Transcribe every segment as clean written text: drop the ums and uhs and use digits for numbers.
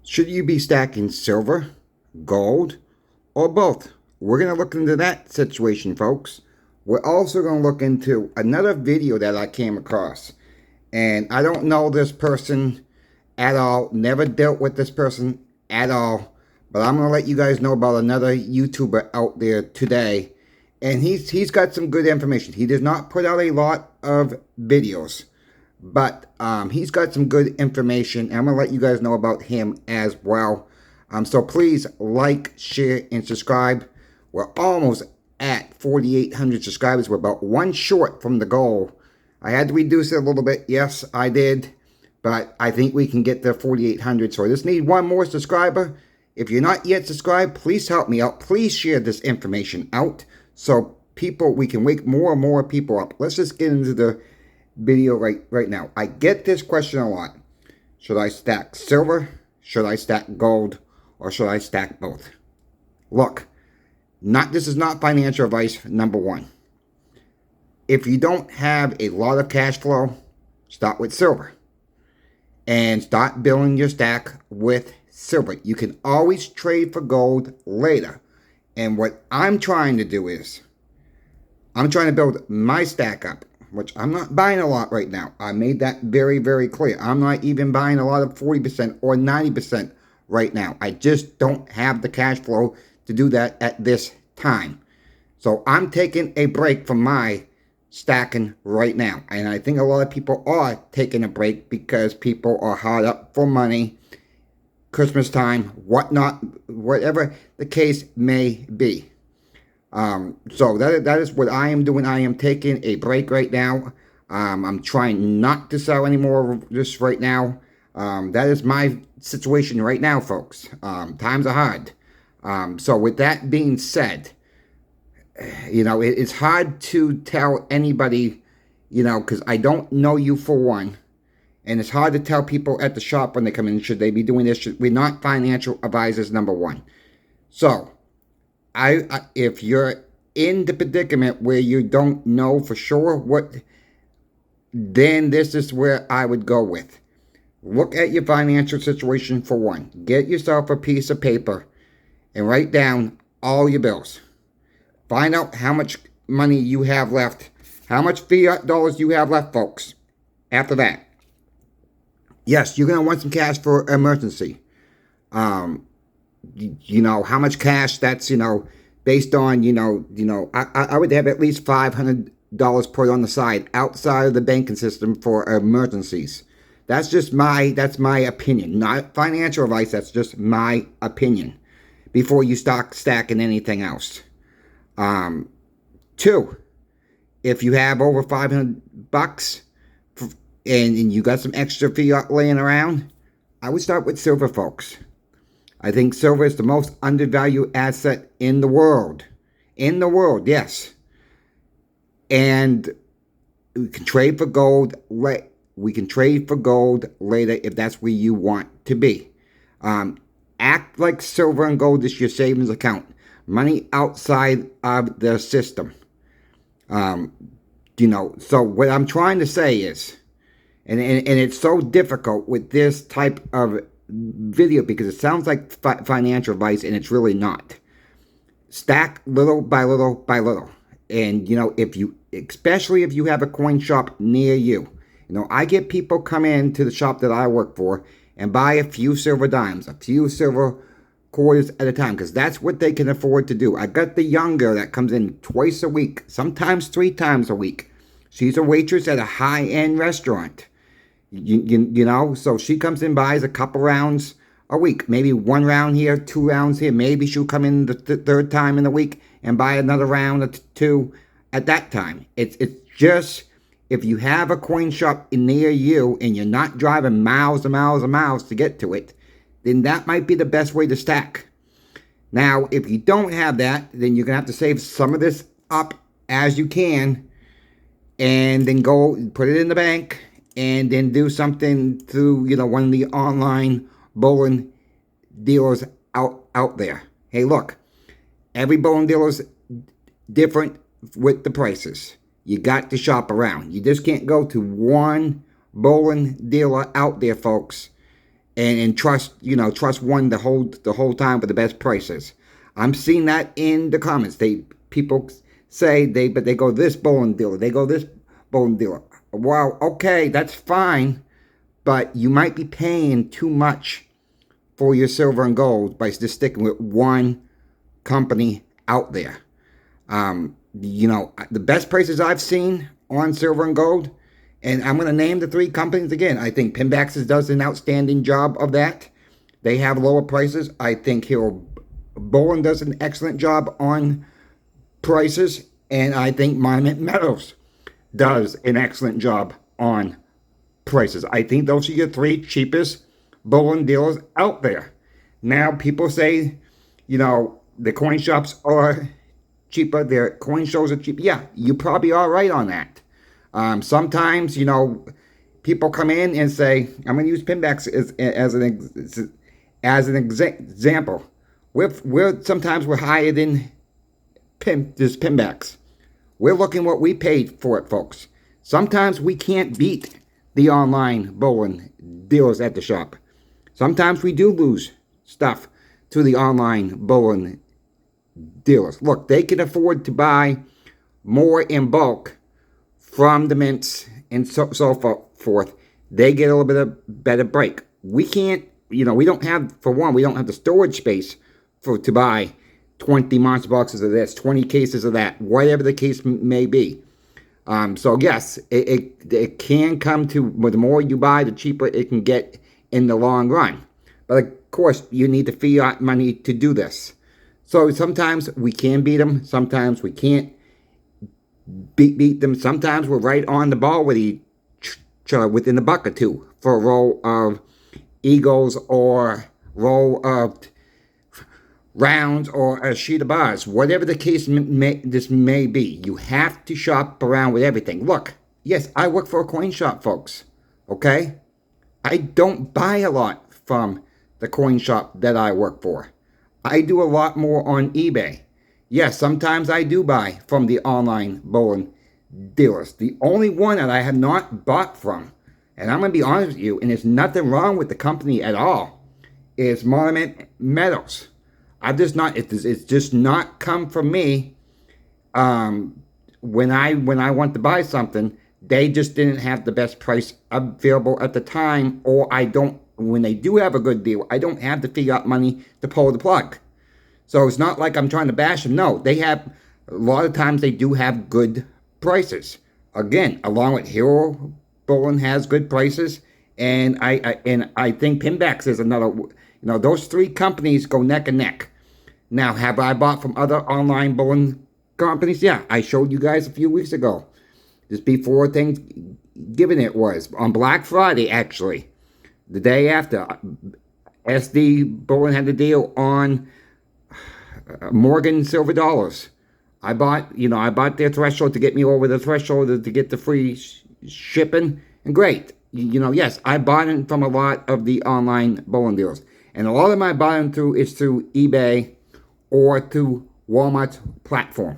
Should you be stacking silver, gold, or both? We're going to look into that situation, folks. We're also going to look into another video that I came across. And I don't know this person at all, never dealt with this person at all. But I'm going to let you guys know about another YouTuber out there today. And he's got some good information. He does not put out a lot of videos. But he's got some good information. And I'm going to let you guys know about him as well. So please like, share, and subscribe. We're almost at 4,800 subscribers. We're about one short from the goal. I had to reduce it a little bit. Yes, I did. But I think we can get to 4,800. So I just need one more subscriber. If you're not yet subscribed, please help me out. Please share this information out so we can wake more and more people up. Let's just get into the video right now. I get this question a lot. Should I stack silver? Should I stack gold? Or should I stack both? Look, this is not financial advice, number one. If you don't have a lot of cash flow, start with silver. And start building your stack with silver. You can always trade for gold later. And what I'm trying to do is, I'm trying to build my stack up, which I'm not buying a lot right now. I made that very, very clear. I'm not even buying a lot of 40% or 90% right now. I just don't have the cash flow to do that at this time. So I'm taking a break from my stacking right now. And I think a lot of people are taking a break because people are hard up for money, Christmas time, whatnot, whatever the case may be. So that is what I am doing. I am taking a break right now. I'm trying not to sell anymore just right now. That is my situation right now, folks. Times are hard. So with that being said, it's hard to tell anybody, because I don't know you for one. And it's hard to tell people at the shop when they come in, should they be doing this? We're not financial advisors, number one. So, if you're in the predicament where you don't know for sure then this is where I would go with. Look at your financial situation for one. Get yourself a piece of paper and write down all your bills. Find out how much money you have left, how much fiat dollars you have left, folks. After that, yes, you're going to want some cash for emergency. How much cash that's, based on, I would have at least $500 put on the side outside of the banking system for emergencies. That's my opinion. Not financial advice, that's just my opinion. Before you start stacking anything else. Two, if you have over $500 and you got some extra fiat laying around, I would start with silver, folks. I think silver is the most undervalued asset in the world. In the world, yes. And we can trade for gold. We can trade for gold later if that's where you want to be. Act like silver and gold is your savings account. Money outside of the system. So what I'm trying to say is, and it's so difficult with this type of video because it sounds like financial advice and it's really not. Stack little by little by little. And, especially if you have a coin shop near you. I get people come in to the shop that I work for and buy a few silver dimes, a few silver quarters at a time, because that's what they can afford to do. I got the young girl that comes in twice a week, sometimes 3 times a week. She's a waitress at a high-end restaurant. So she comes in, buys a couple rounds a week, maybe 1 round here, 2 rounds here. Maybe she'll come in the third time in the week and buy another round or 2 at that time. It's just, if you have a coin shop near you and you're not driving miles and miles and miles to get to it, then that might be the best way to stack. Now, if you don't have that, then you're going to have to save some of this up as you can and then go put it in the bank and then do something through, one of the online bullion dealers out there. Hey, look, every bullion dealer's different with the prices. You got to shop around. You just can't go to one bullion dealer out there, folks, and trust, trust one the whole time for the best prices. I'm seeing that in the comments. People say but they go this bowling dealer, they go this bowling dealer. Well, okay, that's fine, but you might be paying too much for your silver and gold by just sticking with one company out there. The best prices I've seen on silver and gold, and I'm going to name the three companies again. I think Pinbaxes does an outstanding job of that. They have lower prices. I think Hero Bowling does an excellent job on prices. And I think Monument Metals does an excellent job on prices. I think those are your three cheapest bowling dealers out there. Now, people say, the coin shops are cheaper. Their coin shows are cheap. Yeah, you probably are right on that. Sometimes, people come in and say, I'm going to use Pinbacks as an example. Sometimes we're higher than Pinbacks. We're looking what we paid for it, folks. Sometimes we can't beat the online bowling dealers at the shop. Sometimes we do lose stuff to the online bowling dealers. Look, they can afford to buy more in bulk from the mints and so forth. They get a little bit of better break. We can't, we don't have, for one, we don't have the storage space to buy 20 monster boxes of this, 20 cases of that, whatever the case may be. So yes, it can come to, the more you buy, the cheaper it can get in the long run. But of course, you need the fiat money to do this. So sometimes we can beat them, sometimes we can't beat them. Sometimes we're right on the ball with each other within a buck or two for a roll of eagles or roll of rounds or a sheet of bars. Whatever the case this may be, you have to shop around with everything. Look, yes, I work for a coin shop, folks. Okay? I don't buy a lot from the coin shop that I work for. I do a lot more on eBay. Yes, sometimes I do buy from the online bowling dealers. The only one that I have not bought from, and I'm going to be honest with you, and there's nothing wrong with the company at all, is Monument Metals. It's just not come from me. When I want to buy something, they just didn't have the best price available at the time, or when they do have a good deal, I don't have the fiat money to pull the plug. So it's not like I'm trying to bash them. No, a lot of times they do have good prices. Again, along with Hero Bowling has good prices, and I think Pinbacks is another. Those three companies go neck and neck. Now, have I bought from other online companies? Yeah, I showed you guys a few weeks ago. Just before Thanksgiving it was. On Black Friday, actually. The day after. SD Bowling had the deal on Morgan Silver Dollars. I bought their threshold to get me over the threshold to get the free shipping. And great. Yes, I bought it from a lot of the online bowling dealers. And a lot of my buying is through eBay or through Walmart's platform.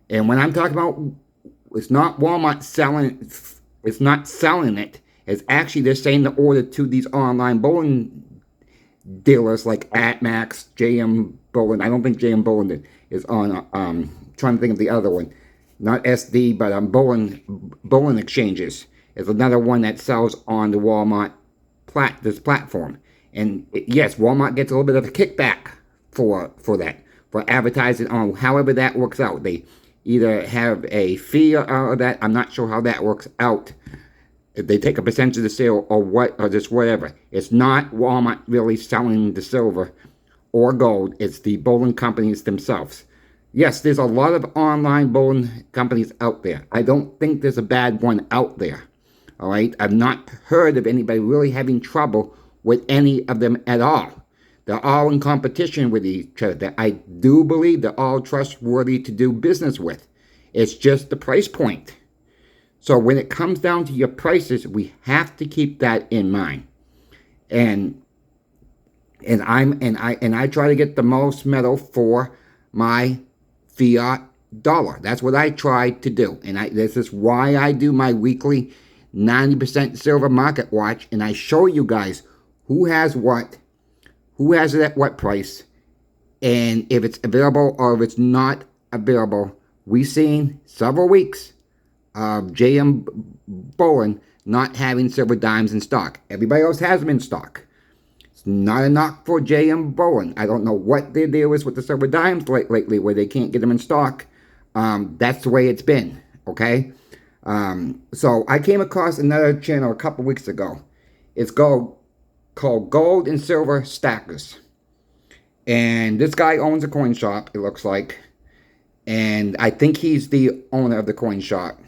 And when I'm talking about, it's not Walmart selling it. It's actually they're saying to order to these online bowling dealers like AtMax, JM Bowling. I don't think JM Bowling is on. Trying to think of the other one, not SD, but Bowling Exchanges is another one that sells on the Walmart platform. And yes, Walmart gets a little bit of a kickback for that, for advertising on however that works out. They either have a fee or that. I'm not sure how that works out. If they take a percentage of the sale or what, or just whatever. It's not Walmart really selling the silver or gold. It's the bowling companies themselves. Yes, there's a lot of online bowling companies out there. I don't think there's a bad one out there. All right? I've not heard of anybody really having trouble with any of them at all. They're all in competition with each other. I do believe they're all trustworthy to do business with. It's just the price point. So when it comes down to your prices, we have to keep that in mind. And I try to get the most metal for my fiat dollar. That's what I try to do. And this is why I do my weekly 90% silver market watch, and I show you guys who has what, who has it at what price, and if it's available or if it's not available. We've seen several weeks of J.M. Bullion not having silver dimes in stock. Everybody else has them in stock. It's not a knock for J.M. Bullion. I don't know what their deal is with the silver dimes lately where they can't get them in stock. That's the way it's been, okay? So I came across another channel a couple weeks ago. It's called Gold and Silver Stackers. And this guy owns a coin shop, it looks like. And I think he's the owner of the coin shop.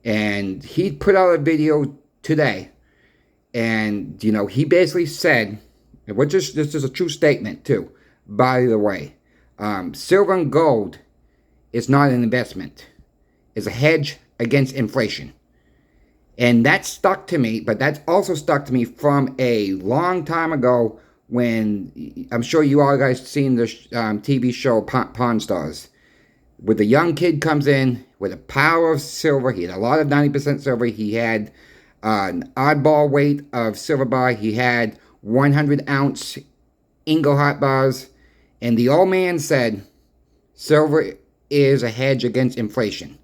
And he put out a video today. And, you know, he basically said, which is, this is a true statement too, by the way. Silver and gold is not an investment. It's a hedge against inflation. And that stuck to me, but that's also stuck to me from a long time ago when, I'm sure you all guys seen the TV show Pawn Stars. Where the young kid comes in with a power of silver. He had a lot of 90% silver. He had an oddball weight of silver bar. He had 100-ounce Engelhart bars. And the old man said, silver is a hedge against inflation.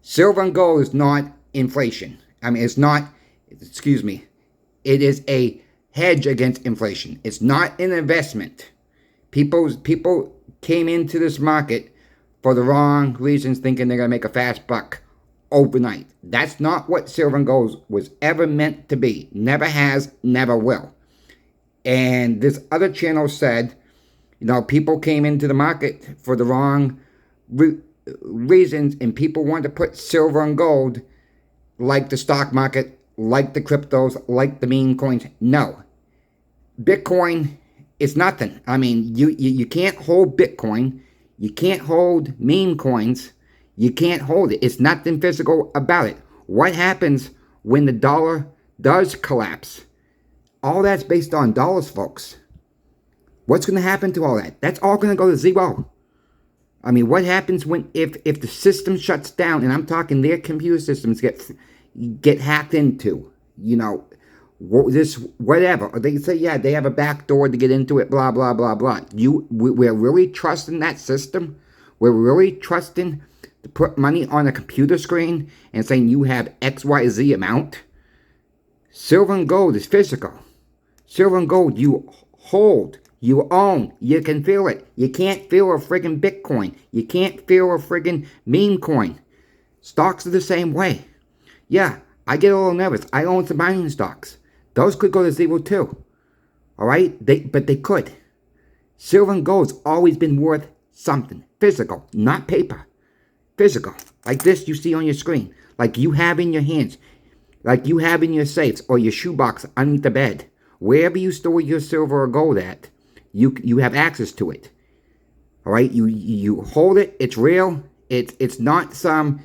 Silver and gold is not inflation. I mean, it's not, excuse me, it is a hedge against inflation. It's not an investment. People came into this market for the wrong reasons, thinking they're going to make a fast buck overnight. That's not what silver and gold was ever meant to be. Never has, never will. And this other channel said, you know, people came into the market for the wrong reasons, and people want to put silver and gold like the stock market, like the cryptos, like the meme coins. No. Bitcoin is nothing. I mean, you can't hold Bitcoin. You can't hold meme coins. You can't hold it. It's nothing physical about it. What happens when the dollar does collapse? All that's based on dollars, folks. What's going to happen to all that? That's all going to go to zero. I mean, what happens when if the system shuts down, and I'm talking their computer systems get hacked into, you know, this whatever, or they say, yeah, they have a back door to get into it, blah blah blah blah. We're really trusting that system. We're really trusting to put money on a computer screen and saying you have XYZ amount. Silver and gold is physical. Silver and gold you hold, you own, you can feel it. You can't feel a friggin' Bitcoin. You can't feel a friggin' meme coin. Stocks are the same way. Yeah, I get a little nervous. I own some mining stocks. Those could go to zero too. Alright? But they could. Silver and gold's always been worth something. Physical, not paper. Physical. Like this you see on your screen. Like you have in your hands. Like you have in your safes or your shoebox underneath the bed. Wherever you store your silver or gold at, you have access to it. Alright? You hold it. It's real. It's not some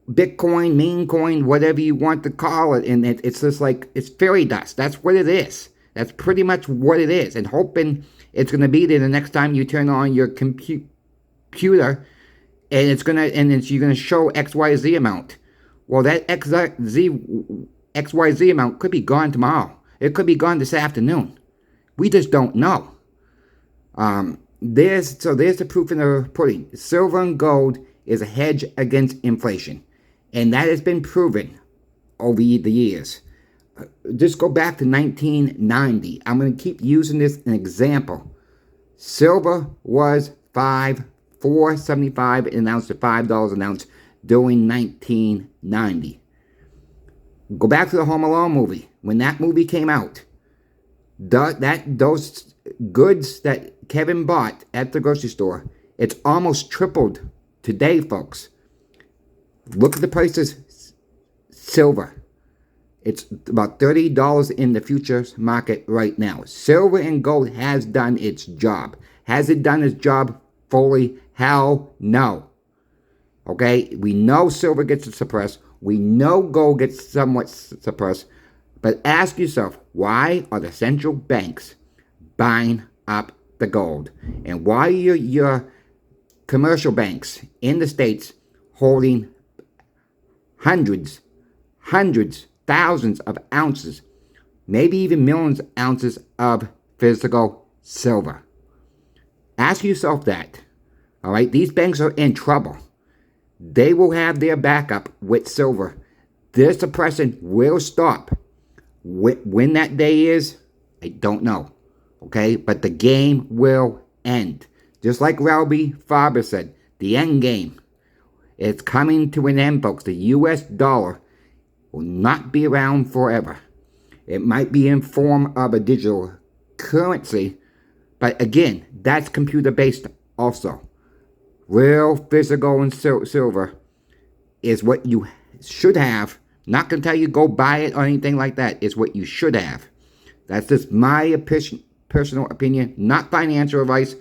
Bitcoin, meme coin, whatever you want to call it, and it's just like, it's fairy dust. That's what it is. That's pretty much what it is, and hoping it's going to be there the next time you turn on your computer, and you're going to show XYZ amount. Well, that XYZ amount could be gone tomorrow. It could be gone this afternoon. We just don't know. There's the proof in the pudding. Silver and gold is a hedge against inflation. And that has been proven over the years. Just go back to 1990. I'm going to keep using this as an example. Silver was $4.75 an ounce to $5 an ounce during 1990. Go back to the Home Alone movie. When that movie came out, those goods that Kevin bought at the grocery store, it's almost tripled today, folks. Look at the prices. Silver. It's about $30 in the futures market right now. Silver and gold has done its job. Has it done its job fully? Hell no. Okay? We know silver gets suppressed. We know gold gets somewhat suppressed. But ask yourself, why are the central banks buying up the gold? And why are your commercial banks in the States holding hundreds, thousands of ounces maybe even millions of ounces of physical silver. Ask yourself that. All right, these banks are in trouble. They will have their backup with silver. This suppression will stop. When that day is, I don't know. Okay, but the game will end. Just like Ralby Farber said, the end game. It's coming to an end, folks. The US dollar will not be around forever. It might be in form of a digital currency, but again, that's computer-based also. Real physical and silver is what you should have. Not going to tell you go buy it or anything like that. It's what you should have. That's just my personal opinion, not financial advice.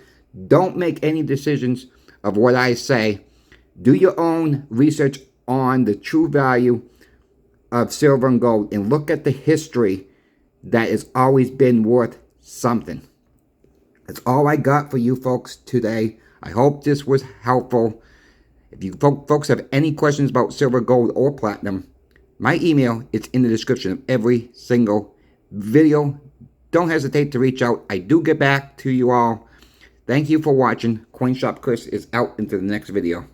Don't make any decisions of what I say. Do your own research on the true value of silver and gold and look at the history that has always been worth something. That's all I got for you folks today. I hope this was helpful. If you folks have any questions about silver, gold, or platinum, my email is in the description of every single video. Don't hesitate to reach out. I do get back to you all. Thank you for watching. CoinShop Chris is out into the next video.